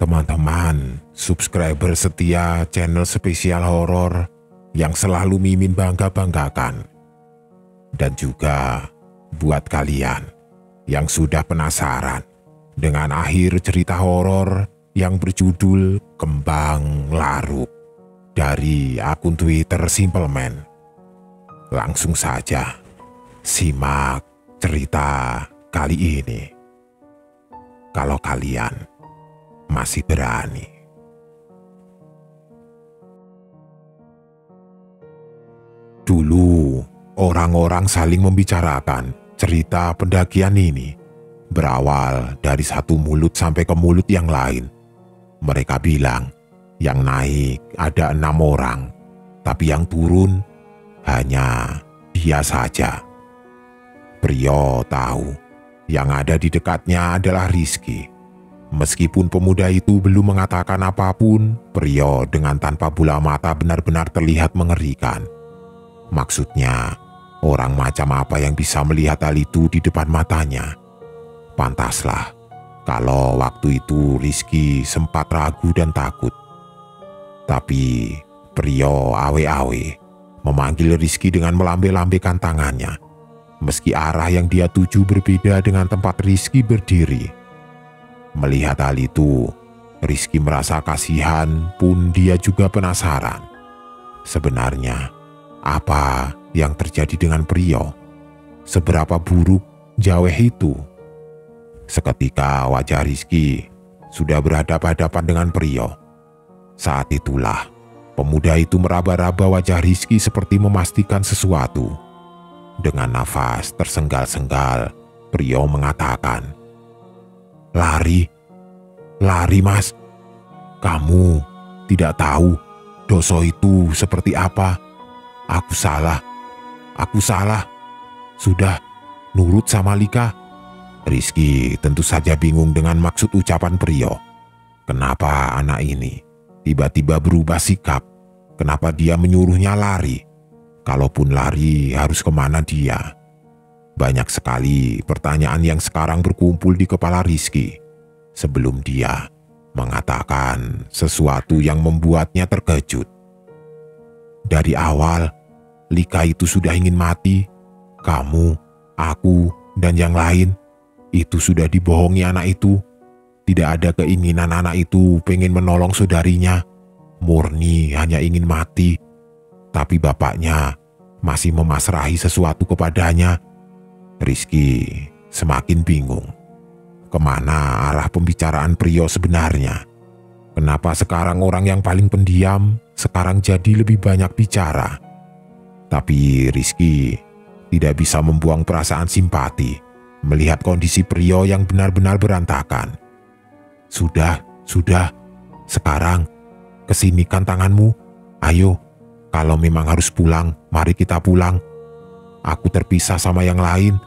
Teman-teman, subscriber setia channel spesial horor yang selalu Mimin bangga-banggakan. Dan juga buat kalian yang sudah penasaran dengan akhir cerita horor yang berjudul Kembang Laruk dari akun Twitter Simpleman. Langsung saja simak cerita kali ini. Kalau kalian masih berani. Dulu, orang-orang saling membicarakan cerita pendakian ini. Berawal dari satu mulut sampai ke mulut yang lain. Mereka bilang, yang naik ada 6 orang, tapi yang turun hanya dia saja. Prio tahu, yang ada di dekatnya adalah Rizky. Meskipun pemuda itu belum mengatakan apapun, Prio dengan tanpa bola mata benar-benar terlihat mengerikan. Maksudnya, orang macam apa yang bisa melihat hal itu di depan matanya? Pantaslah, kalau waktu itu Rizky sempat ragu dan takut. Tapi, Prio awe-awe memanggil Rizky dengan melambai-lambaikan tangannya. Meski arah yang dia tuju berbeda dengan tempat Rizky berdiri. Melihat hal itu, Rizky merasa kasihan pun dia juga penasaran. Sebenarnya, apa yang terjadi dengan Prio? Seberapa buruk jaweh itu? Seketika wajah Rizky sudah berhadapan-hadapan dengan Prio. Saat itulah, pemuda itu meraba-raba wajah Rizky seperti memastikan sesuatu. Dengan nafas tersenggal-senggal, Prio mengatakan, Lari mas, kamu tidak tahu dosa itu seperti apa. Aku salah, sudah nurut sama Lika. Rizky tentu saja bingung dengan maksud ucapan Prio. Kenapa anak ini tiba-tiba berubah sikap? Kenapa dia menyuruhnya lari? Kalaupun lari harus kemana dia? Banyak sekali pertanyaan yang sekarang berkumpul di kepala Rizky sebelum dia mengatakan sesuatu yang membuatnya terkejut. Dari awal, Lika itu sudah ingin mati. Kamu, aku, dan yang lain itu sudah dibohongi anak itu. Tidak ada keinginan anak itu pengen menolong saudarinya. Murni hanya ingin mati. Tapi bapaknya masih memasrahi sesuatu kepadanya. Rizky semakin bingung. Kemana arah pembicaraan Prio sebenarnya? Kenapa sekarang orang yang paling pendiam sekarang jadi lebih banyak bicara? Tapi Rizky tidak bisa membuang perasaan simpati melihat kondisi Prio yang benar-benar berantakan. Sudah, sekarang kesinikan tanganmu. Ayo, kalau memang harus pulang, mari kita pulang. Aku terpisah sama yang lain,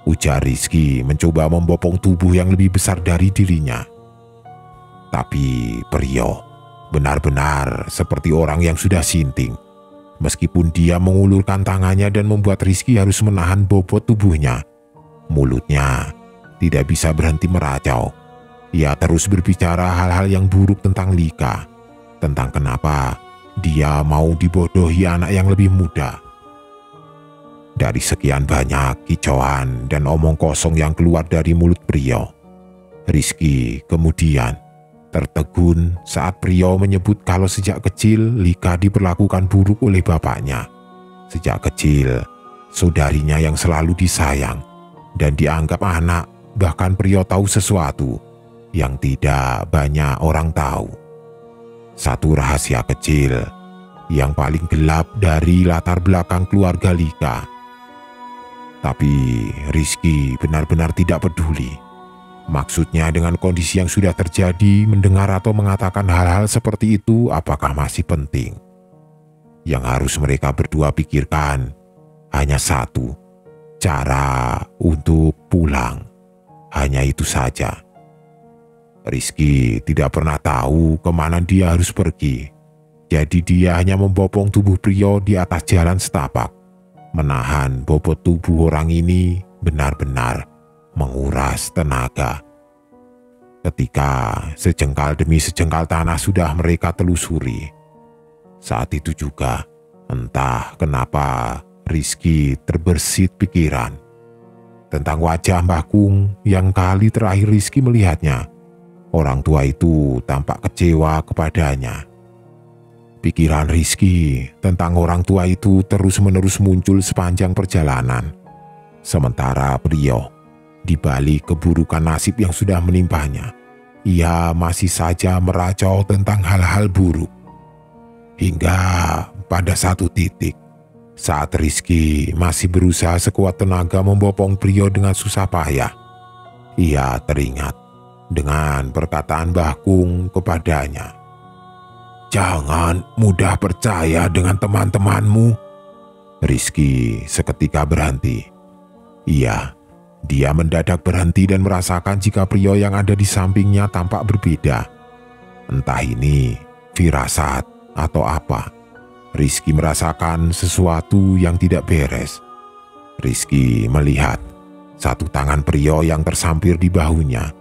ujar Rizky mencoba membopong tubuh yang lebih besar dari dirinya. Tapi Prio benar-benar seperti orang yang sudah sinting. Meskipun dia mengulurkan tangannya dan membuat Rizky harus menahan bobot tubuhnya, mulutnya tidak bisa berhenti meracau. Ia terus berbicara hal-hal yang buruk tentang Lika, tentang kenapa dia mau dibodohi anak yang lebih muda. Dari sekian banyak kicauan dan omong kosong yang keluar dari mulut Prio, Rizky kemudian tertegun saat Prio menyebut kalau sejak kecil Lika diperlakukan buruk oleh bapaknya. Sejak kecil, saudarinya yang selalu disayang dan dianggap anak, bahkan Prio tahu sesuatu yang tidak banyak orang tahu. Satu rahasia kecil yang paling gelap dari latar belakang keluarga Lika. Tapi Rizky benar-benar tidak peduli. Maksudnya dengan kondisi yang sudah terjadi, mendengar atau mengatakan hal-hal seperti itu apakah masih penting? Yang harus mereka berdua pikirkan hanya satu, cara untuk pulang. Hanya itu saja. Rizky tidak pernah tahu kemana dia harus pergi. Jadi dia hanya membopong tubuh Prio di atas jalan setapak. Menahan bobot tubuh orang ini benar-benar menguras tenaga. ketika sejengkal demi sejengkal tanah sudah mereka telusuri. Saat itu juga, entah kenapa Rizky terbersit pikiran tentang wajah Mbah Kung yang kali terakhir Rizky melihatnya. Orang tua itu tampak kecewa kepadanya. Pikiran Rizky tentang orang tua itu terus-menerus muncul sepanjang perjalanan. Sementara Priyo, di balik keburukan nasib yang sudah menimpanya, ia masih saja meracau tentang hal-hal buruk. Hingga pada satu titik, saat Rizky masih berusaha sekuat tenaga membopong Priyo dengan susah payah, ia teringat dengan perkataan Mbah Kung kepadanya. "Jangan mudah percaya dengan teman-temanmu." Rizky seketika berhenti. Dia mendadak berhenti dan merasakan jika Priyo yang ada di sampingnya tampak berbeda. Entah ini firasat atau apa. Rizky merasakan sesuatu yang tidak beres. Rizky melihat satu tangan Priyo yang tersampir di bahunya,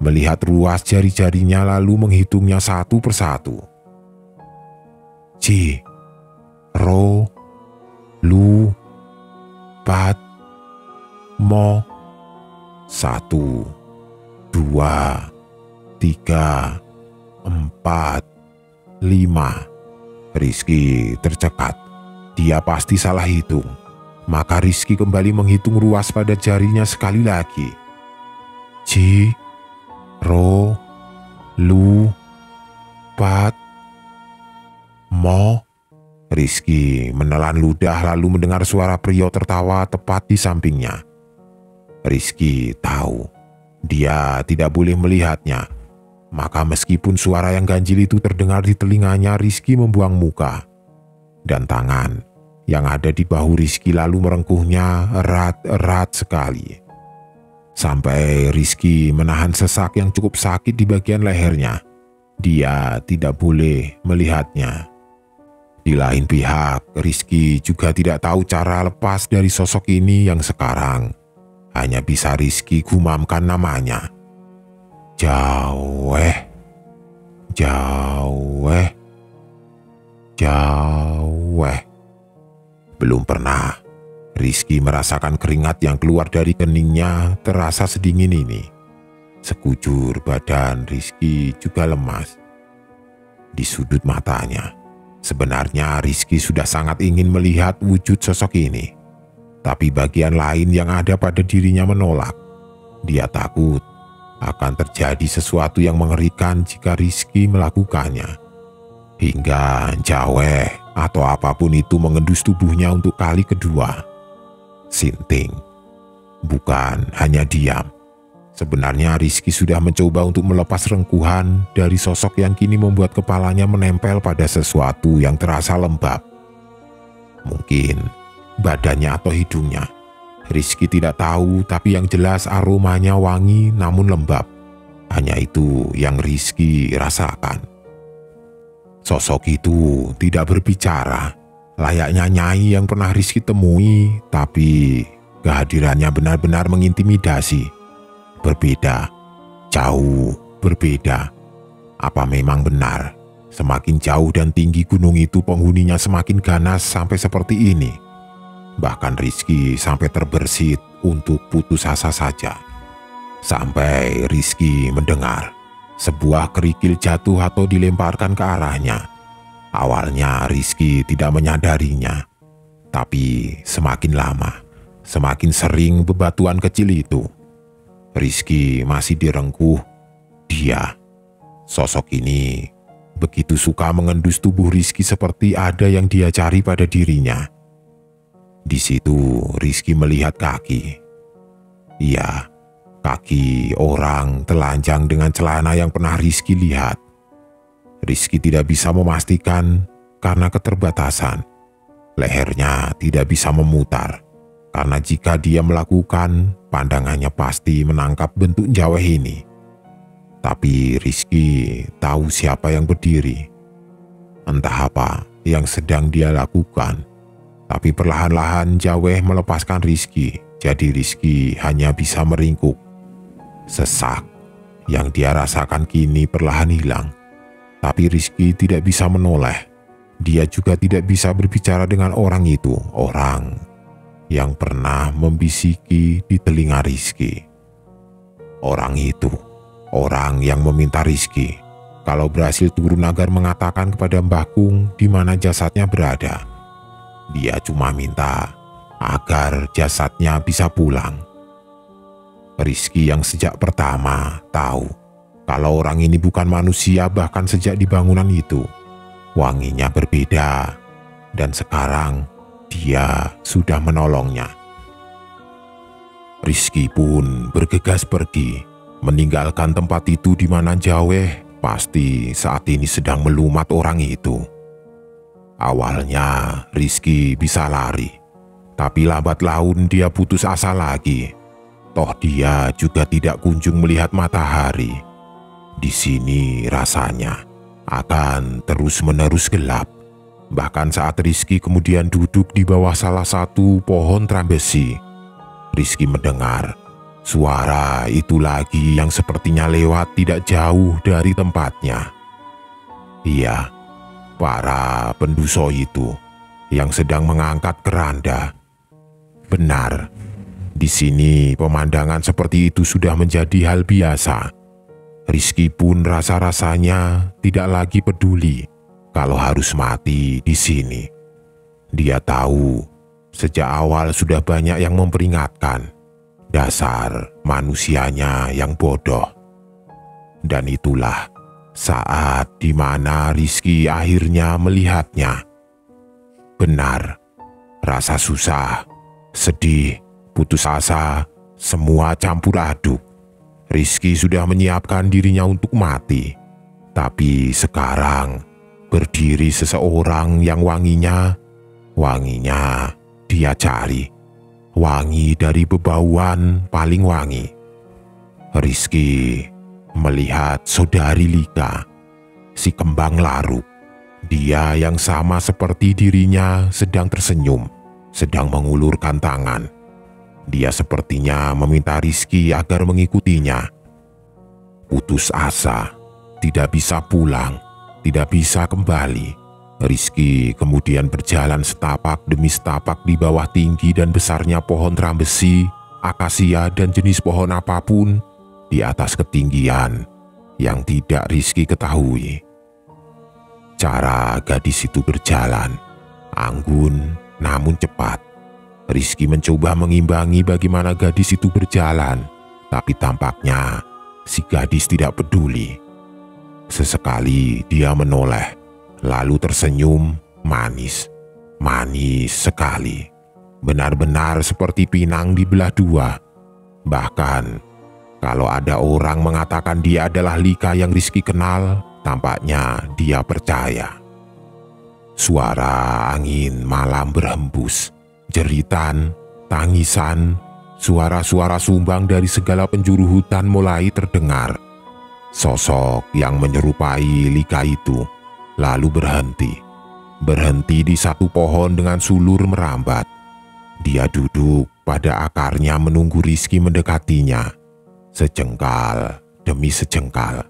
melihat ruas jari-jarinya lalu menghitungnya satu persatu. Ji, Ro, Lu, Pat, Mo, 1, 2, 3, 4, 5. Rizky tercekat. Dia pasti salah hitung. Maka Rizky kembali menghitung ruas pada jarinya sekali lagi. Ji, Ro, Lu, Pat, Mo. Rizky menelan ludah lalu mendengar suara Priyo tertawa tepat di sampingnya. Rizky tahu dia tidak boleh melihatnya. Maka meskipun suara yang ganjil itu terdengar di telinganya, Rizky membuang muka. Dan tangan yang ada di bahu Rizky lalu merengkuhnya erat-erat sekali. Sampai Rizky menahan sesak yang cukup sakit di bagian lehernya. Dia tidak boleh melihatnya. Di lain pihak, Rizky juga tidak tahu cara lepas dari sosok ini yang sekarang hanya bisa Rizky gumamkan namanya. Jaweh, Jaweh, Jaweh. Belum pernah Rizky merasakan keringat yang keluar dari keningnya terasa sedingin ini. Sekujur badan Rizky juga lemas. Di sudut matanya, sebenarnya Rizky sudah sangat ingin melihat wujud sosok ini. Tapi bagian lain yang ada pada dirinya menolak. Dia takut akan terjadi sesuatu yang mengerikan jika Rizky melakukannya. Hingga Jaweh atau apapun itu mengendus tubuhnya untuk kali kedua. Sinting. Bukan hanya diam. Sebenarnya Rizky sudah mencoba untuk melepas rengkuhan dari sosok yang kini membuat kepalanya menempel pada sesuatu yang terasa lembab. Mungkin badannya atau hidungnya. Rizky tidak tahu, tapi yang jelas aromanya wangi namun lembab. Hanya itu yang Rizky rasakan. Sosok itu tidak berbicara, layaknya Nyai yang pernah Rizky temui, tapi kehadirannya benar-benar mengintimidasi. Berbeda, jauh berbeda. Apa memang benar, semakin jauh dan tinggi gunung itu penghuninya semakin ganas sampai seperti ini? Bahkan Rizky sampai terbersit untuk putus asa saja. Sampai Rizky mendengar sebuah kerikil jatuh atau dilemparkan ke arahnya. Awalnya Rizky tidak menyadarinya. Tapi semakin lama, semakin sering bebatuan kecil itu. Rizky masih direngkuh. Dia, sosok ini, begitu suka mengendus tubuh Rizky seperti ada yang dia cari pada dirinya. Di situ Rizky melihat kaki. Iya, kaki orang telanjang dengan celana yang pernah Rizky lihat. Rizky tidak bisa memastikan karena keterbatasan. Lehernya tidak bisa memutar, karena jika dia melakukan, pandangannya pasti menangkap bentuk Jaweh ini. Tapi Rizky tahu siapa yang berdiri. Entah apa yang sedang dia lakukan. Tapi perlahan-lahan Jaweh melepaskan Rizky, jadi Rizky hanya bisa meringkuk. Sesak yang dia rasakan kini perlahan hilang. Tapi Rizky tidak bisa menoleh. Dia juga tidak bisa berbicara dengan orang itu, orang yang pernah membisiki di telinga Rizky. Orang itu, orang yang meminta Rizky kalau berhasil turun agar mengatakan kepada Mbah Kung di mana jasadnya berada. Dia cuma minta agar jasadnya bisa pulang. Rizky yang sejak pertama tahu kalau orang ini bukan manusia bahkan sejak di bangunan itu. Wanginya berbeda dan sekarang dia sudah menolongnya. Rizky pun bergegas pergi, meninggalkan tempat itu di mana Jaweh pasti saat ini sedang melumat orang itu. Awalnya Rizky bisa lari, tapi lambat laun dia putus asa lagi. Toh dia juga tidak kunjung melihat matahari. Di sini rasanya akan terus-menerus gelap. Bahkan saat Rizky kemudian duduk di bawah salah satu pohon trambesi, Rizky mendengar suara itu lagi yang sepertinya lewat tidak jauh dari tempatnya. Iya, para penduso itu yang sedang mengangkat keranda. Benar, di sini pemandangan seperti itu sudah menjadi hal biasa. Rizky pun rasa-rasanya tidak lagi peduli kalau harus mati di sini. Dia tahu sejak awal sudah banyak yang memperingatkan, dasar manusianya yang bodoh. Dan itulah saat di mana Rizky akhirnya melihatnya. Benar, rasa susah, sedih, putus asa, semua campur aduk. Rizky sudah menyiapkan dirinya untuk mati. Tapi sekarang berdiri seseorang yang wanginya dia cari. Wangi dari bebauan paling wangi. Rizky melihat saudari Lika, si kembang laruk. Dia yang sama seperti dirinya sedang tersenyum, sedang mengulurkan tangan. Dia sepertinya meminta Rizky agar mengikutinya. Putus asa, tidak bisa pulang, tidak bisa kembali. Rizky kemudian berjalan setapak demi setapak di bawah tinggi dan besarnya pohon trambesi, akasia dan jenis pohon apapun di atas ketinggian yang tidak Rizky ketahui. Cara gadis itu berjalan, anggun namun cepat. Rizky mencoba mengimbangi bagaimana gadis itu berjalan, tapi tampaknya si gadis tidak peduli. Sesekali dia menoleh, lalu tersenyum manis, manis sekali. Benar-benar seperti pinang dibelah dua. Bahkan, kalau ada orang mengatakan dia adalah Lika yang Rizky kenal, tampaknya dia percaya. Suara angin malam berhembus. Jeritan, tangisan, suara-suara sumbang dari segala penjuru hutan mulai terdengar. Sosok yang menyerupai Lika itu lalu berhenti di satu pohon dengan sulur merambat. Dia duduk pada akarnya menunggu Rizky mendekatinya, sejengkal demi sejengkal.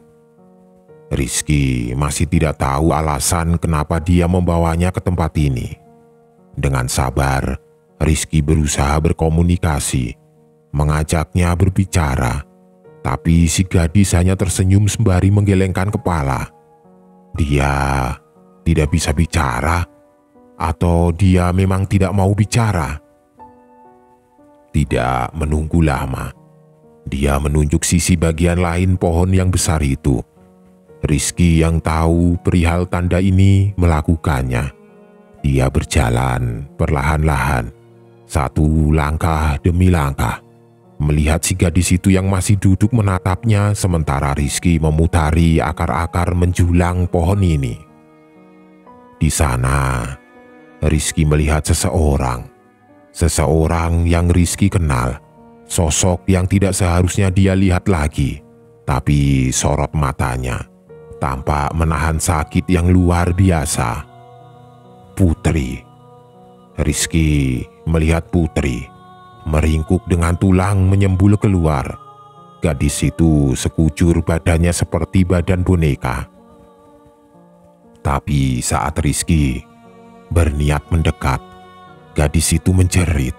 Rizky masih tidak tahu alasan kenapa dia membawanya ke tempat ini. Dengan sabar, Rizky berusaha berkomunikasi, mengajaknya berbicara, tapi si gadis hanya tersenyum sembari menggelengkan kepala. Dia tidak bisa bicara, atau dia memang tidak mau bicara. Tidak menunggu lama, dia menunjuk sisi bagian lain pohon yang besar itu. Rizky yang tahu perihal tanda ini melakukannya. Dia berjalan perlahan-lahan, satu langkah demi langkah, melihat si gadis itu yang masih duduk menatapnya sementara Rizky memutari akar-akar menjulang pohon ini. Di sana, Rizky melihat seseorang yang Rizky kenal, sosok yang tidak seharusnya dia lihat lagi, tapi sorot matanya tampak menahan sakit yang luar biasa. Putri. Rizky melihat Putri meringkuk dengan tulang menyembul keluar. Gadis itu sekujur badannya seperti badan boneka. Tapi saat Rizky berniat mendekat, gadis itu menjerit,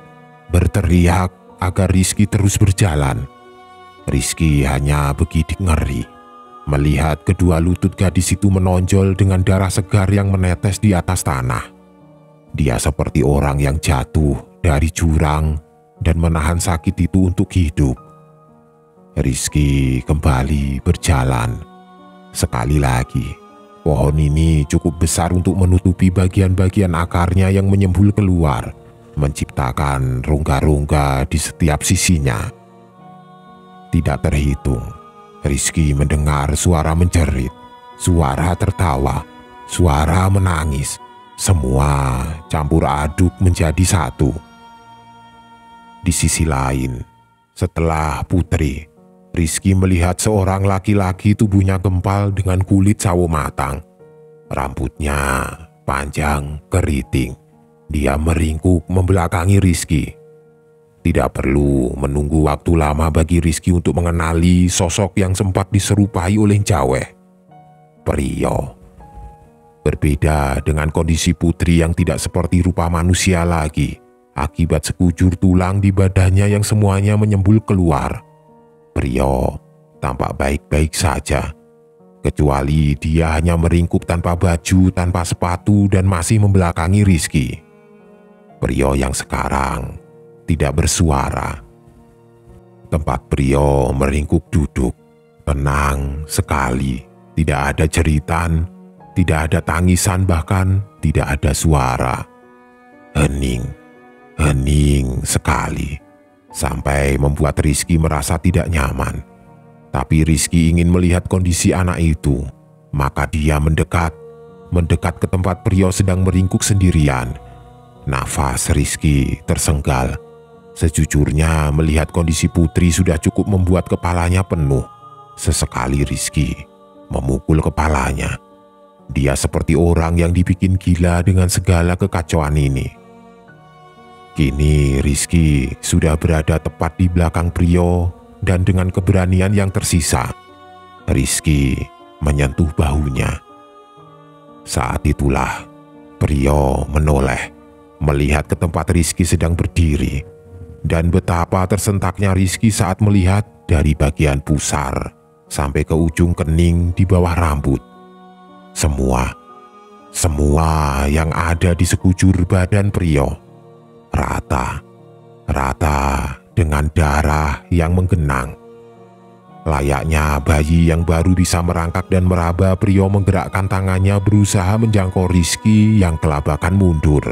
berteriak agar Rizky terus berjalan. Rizky hanya begidik ngeri melihat kedua lutut gadis itu menonjol dengan darah segar yang menetes di atas tanah. Dia seperti orang yang jatuh dari jurang dan menahan sakit itu untuk hidup. Rizky kembali berjalan. Sekali lagi, pohon ini cukup besar untuk menutupi bagian-bagian akarnya yang menyembul keluar, menciptakan rongga-rongga di setiap sisinya. Tidak terhitung, Rizky mendengar suara menjerit, suara tertawa, suara menangis, semua campur aduk menjadi satu. Di sisi lain, setelah Putri, Rizky melihat seorang laki-laki tubuhnya gempal dengan kulit sawo matang. Rambutnya panjang keriting. Dia meringkuk membelakangi Rizky. Tidak perlu menunggu waktu lama bagi Rizky untuk mengenali sosok yang sempat diserupai oleh Jaweh. Priyo. Berbeda dengan kondisi Putri yang tidak seperti rupa manusia lagi, akibat sekujur tulang di badannya yang semuanya menyembul keluar. Priyo tampak baik-baik saja, kecuali dia hanya meringkuk tanpa baju, tanpa sepatu, dan masih membelakangi Rizky. Priyo yang sekarang tidak bersuara. Tempat Priyo meringkuk duduk, tenang sekali, tidak ada jeritan, tidak ada tangisan, bahkan tidak ada suara. Hening, hening sekali. Sampai membuat Rizky merasa tidak nyaman. Tapi Rizky ingin melihat kondisi anak itu, maka dia mendekat ke tempat Priyo sedang meringkuk sendirian. Nafas Rizky tersenggal. Sejujurnya melihat kondisi Putri sudah cukup membuat kepalanya penuh. Sesekali Rizky memukul kepalanya. Dia seperti orang yang dibikin gila dengan segala kekacauan ini. Kini Rizky sudah berada tepat di belakang Priyo dan dengan keberanian yang tersisa, Rizky menyentuh bahunya. Saat itulah Priyo menoleh, melihat ke tempat Rizky sedang berdiri, dan betapa tersentaknya Rizky saat melihat dari bagian pusar sampai ke ujung kening di bawah rambut. Semua yang ada di sekujur badan Priyo rata dengan darah yang menggenang. Layaknya bayi yang baru bisa merangkak dan meraba, Priyo menggerakkan tangannya berusaha menjangkau Rizky yang kelabakan mundur.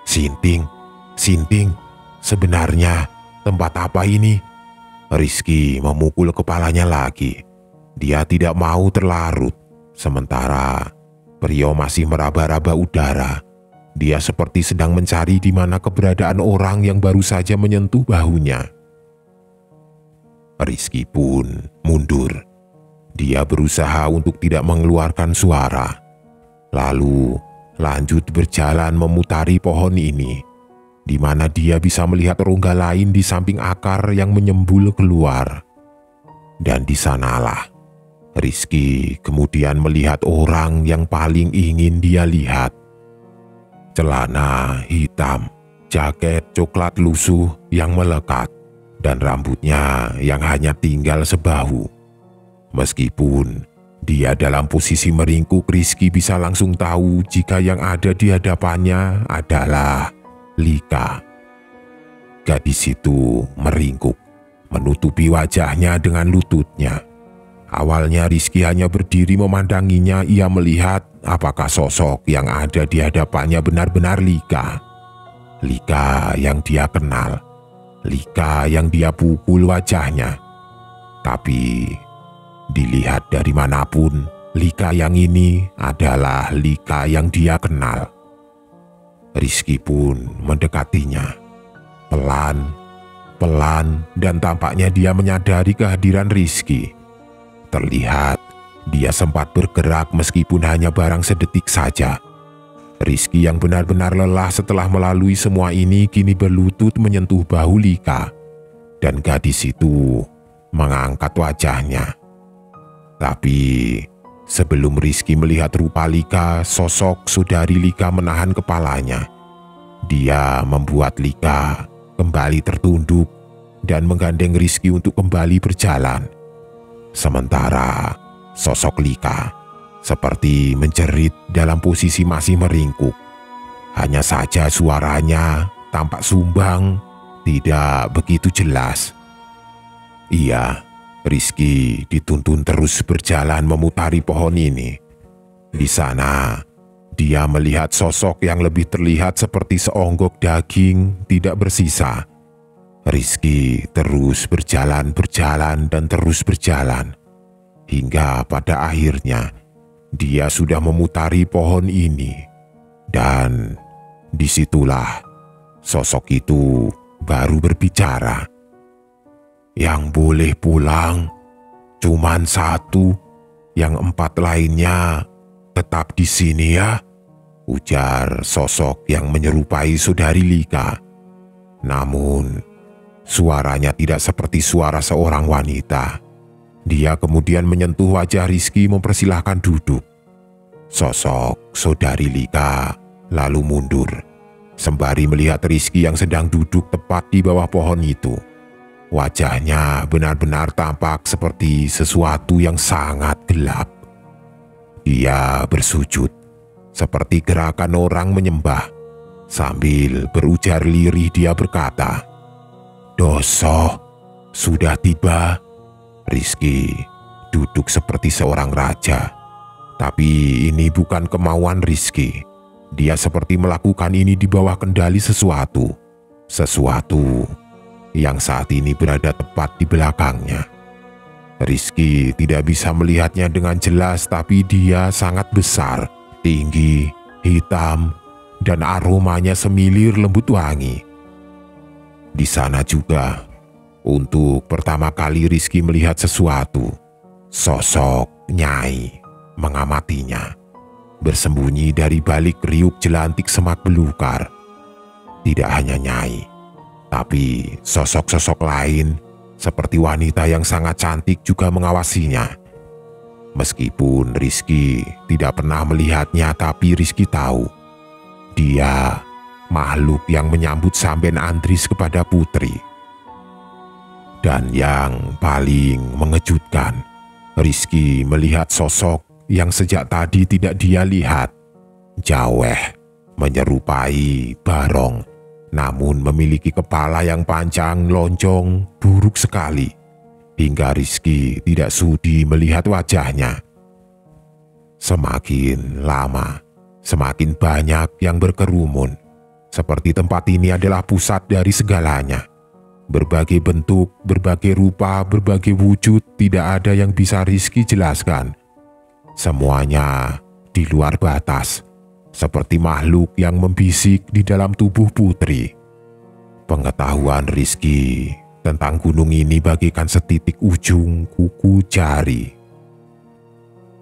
Sinting, sebenarnya tempat apa ini? Rizky memukul kepalanya lagi. Dia tidak mau terlarut, sementara Priyo masih meraba-raba udara. Dia seperti sedang mencari di mana keberadaan orang yang baru saja menyentuh bahunya. Rizky pun mundur. Dia berusaha untuk tidak mengeluarkan suara, lalu lanjut berjalan memutari pohon ini, di mana dia bisa melihat rongga lain di samping akar yang menyembul keluar. Dan di sanalah Rizky kemudian melihat orang yang paling ingin dia lihat. Celana hitam, jaket coklat lusuh yang melekat, dan rambutnya yang hanya tinggal sebahu. Meskipun dia dalam posisi meringkuk, Rizky bisa langsung tahu jika yang ada di hadapannya adalah Lika. Gadis itu meringkuk, menutupi wajahnya dengan lututnya. Awalnya Rizky hanya berdiri memandanginya. Ia melihat apakah sosok yang ada di hadapannya benar-benar Lika. Lika yang dia kenal. Lika yang dia pukul wajahnya. Tapi dilihat dari manapun, Lika yang ini adalah Lika yang dia kenal. Rizky pun mendekatinya. Pelan, dan tampaknya dia menyadari kehadiran Rizky. Terlihat dia sempat bergerak meskipun hanya barang sedetik saja. Rizky yang benar-benar lelah setelah melalui semua ini kini berlutut menyentuh bahu Lika. Dan gadis itu mengangkat wajahnya. Tapi sebelum Rizky melihat rupa Lika, sosok saudari Lika menahan kepalanya. Dia membuat Lika kembali tertunduk dan menggandeng Rizky untuk kembali berjalan. Sementara sosok Lika seperti menjerit dalam posisi masih meringkuk. Hanya saja suaranya tampak sumbang, tidak begitu jelas. Iya, Rizky dituntun terus berjalan memutari pohon ini. Di sana, dia melihat sosok yang lebih terlihat seperti seonggok daging tidak bersisa. Rizky terus berjalan dan terus berjalan. Hingga pada akhirnya, dia sudah memutari pohon ini. Dan disitulah sosok itu baru berbicara. Yang boleh pulang cuman satu, yang 4 lainnya tetap di sini ya, ujar sosok yang menyerupai saudari Lika. Namun, suaranya tidak seperti suara seorang wanita. Dia kemudian menyentuh wajah Rizky mempersilahkan duduk. Sosok saudari Lika lalu mundur, sembari melihat Rizky yang sedang duduk tepat di bawah pohon itu. Wajahnya benar-benar tampak seperti sesuatu yang sangat gelap. Dia bersujud, seperti gerakan orang menyembah. Sambil berujar lirih dia berkata, "Doso, sudah tiba." Rizky duduk seperti seorang raja. Tapi ini bukan kemauan Rizky. Dia seperti melakukan ini di bawah kendali sesuatu. Sesuatu yang saat ini berada tepat di belakangnya. Rizky tidak bisa melihatnya dengan jelas, tapi dia sangat besar, tinggi, hitam, dan aromanya semilir lembut wangi. Di sana juga, untuk pertama kali Rizky melihat sesuatu. Sosok Nyai mengamatinya, bersembunyi dari balik riuk jelantik semak belukar. Tidak hanya Nyai, tapi sosok-sosok lain seperti wanita yang sangat cantik juga mengawasinya. Meskipun Rizky tidak pernah melihatnya, tapi Rizky tahu dia makhluk yang menyambut samben Andris kepada putri. Dan yang paling mengejutkan, Rizky melihat sosok yang sejak tadi tidak dia lihat. Jaweh, menyerupai Barong, namun memiliki kepala yang panjang, lonjong, buruk sekali. Hingga Rizky tidak sudi melihat wajahnya. Semakin lama, semakin banyak yang berkerumun. Seperti tempat ini adalah pusat dari segalanya. Berbagai bentuk, berbagai rupa, berbagai wujud, tidak ada yang bisa Rizky jelaskan. Semuanya di luar batas, seperti makhluk yang membisik di dalam tubuh putri. Pengetahuan Rizky tentang gunung ini bagaikan setitik ujung kuku jari.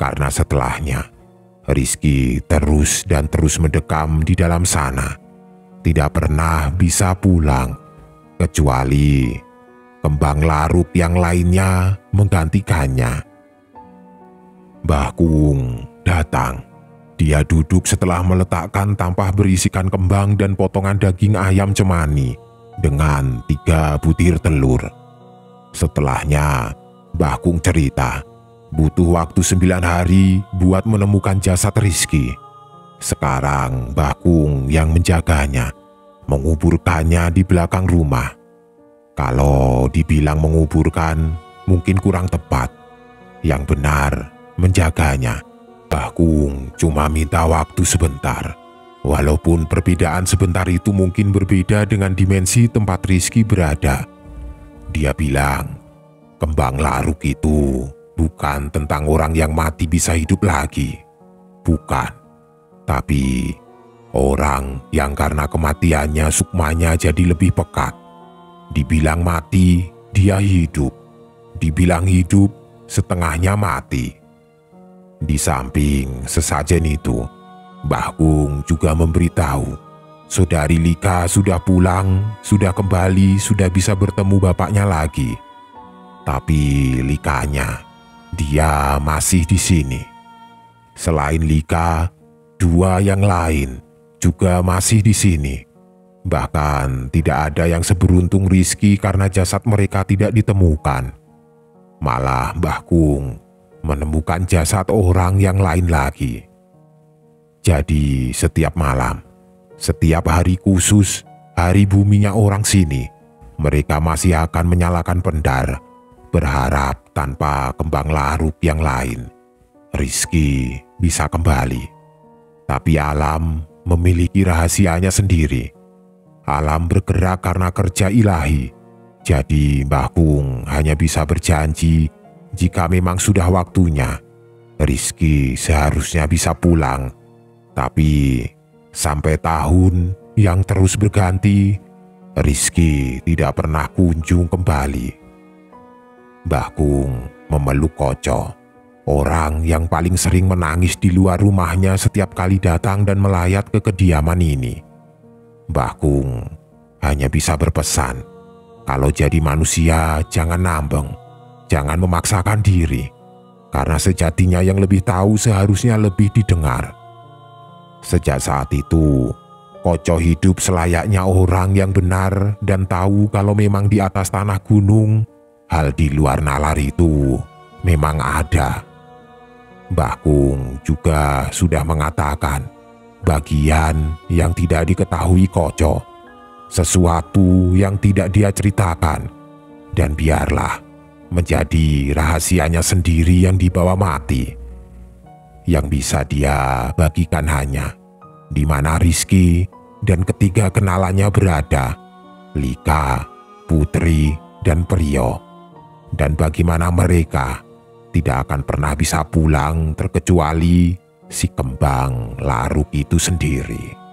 Karena setelahnya, Rizky terus dan terus mendekam di dalam sana. Tidak pernah bisa pulang, kecuali kembang larut yang lainnya menggantikannya. Mbah Kuung datang. Dia duduk setelah meletakkan tampah berisikan kembang dan potongan daging ayam cemani dengan 3 butir telur. Setelahnya, Mbah Kuung cerita, butuh waktu 9 hari buat menemukan jasad Rizky. Sekarang Mbah Kuung yang menjaganya, menguburkannya di belakang rumah. Kalau dibilang menguburkan, mungkin kurang tepat. Yang benar, menjaganya. Mbah Kuung cuma minta waktu sebentar. Walaupun perbedaan sebentar itu mungkin berbeda dengan dimensi tempat Rizky berada. Dia bilang, kembang laruk itu bukan tentang orang yang mati bisa hidup lagi. Bukan. Tapi orang yang karena kematiannya sukmanya jadi lebih pekat. Dibilang mati, dia hidup. Dibilang hidup, setengahnya mati. Di samping sesajen itu, Mbah Kuung juga memberitahu, saudari Lika sudah pulang, sudah kembali, sudah bisa bertemu bapaknya lagi. Tapi Likanya, dia masih di sini. Selain Lika, dua yang lain juga masih di sini. Bahkan tidak ada yang seberuntung Rizky karena jasad mereka tidak ditemukan. Malah Mbah Kung menemukan jasad orang yang lain lagi. Jadi setiap malam, setiap hari khusus, hari buminya orang sini, mereka masih akan menyalakan pendar, berharap tanpa kembang laruk yang lain Rizky bisa kembali. Tapi alam memiliki rahasianya sendiri. Alam bergerak karena kerja ilahi. Jadi Mbah Kung hanya bisa berjanji jika memang sudah waktunya, Rizky seharusnya bisa pulang. Tapi sampai tahun yang terus berganti, Rizky tidak pernah kunjung kembali. Mbah Kung memeluk Koco, orang yang paling sering menangis di luar rumahnya setiap kali datang dan melayat ke kediaman ini. Mbah Kung hanya bisa berpesan, kalau jadi manusia jangan nambeng, jangan memaksakan diri, karena sejatinya yang lebih tahu seharusnya lebih didengar. Sejak saat itu, Koco hidup selayaknya orang yang benar dan tahu kalau memang di atas tanah gunung, hal di luar nalar itu memang ada. Mbah Kung juga sudah mengatakan, bagian yang tidak diketahui Koco, sesuatu yang tidak dia ceritakan, dan biarlah menjadi rahasianya sendiri yang dibawa mati. Yang bisa dia bagikan hanya di mana Rizky dan ketiga kenalannya berada, Lika, Putri, dan Priyo. Dan bagaimana mereka tidak akan pernah bisa pulang terkecuali si kembang laruk itu sendiri.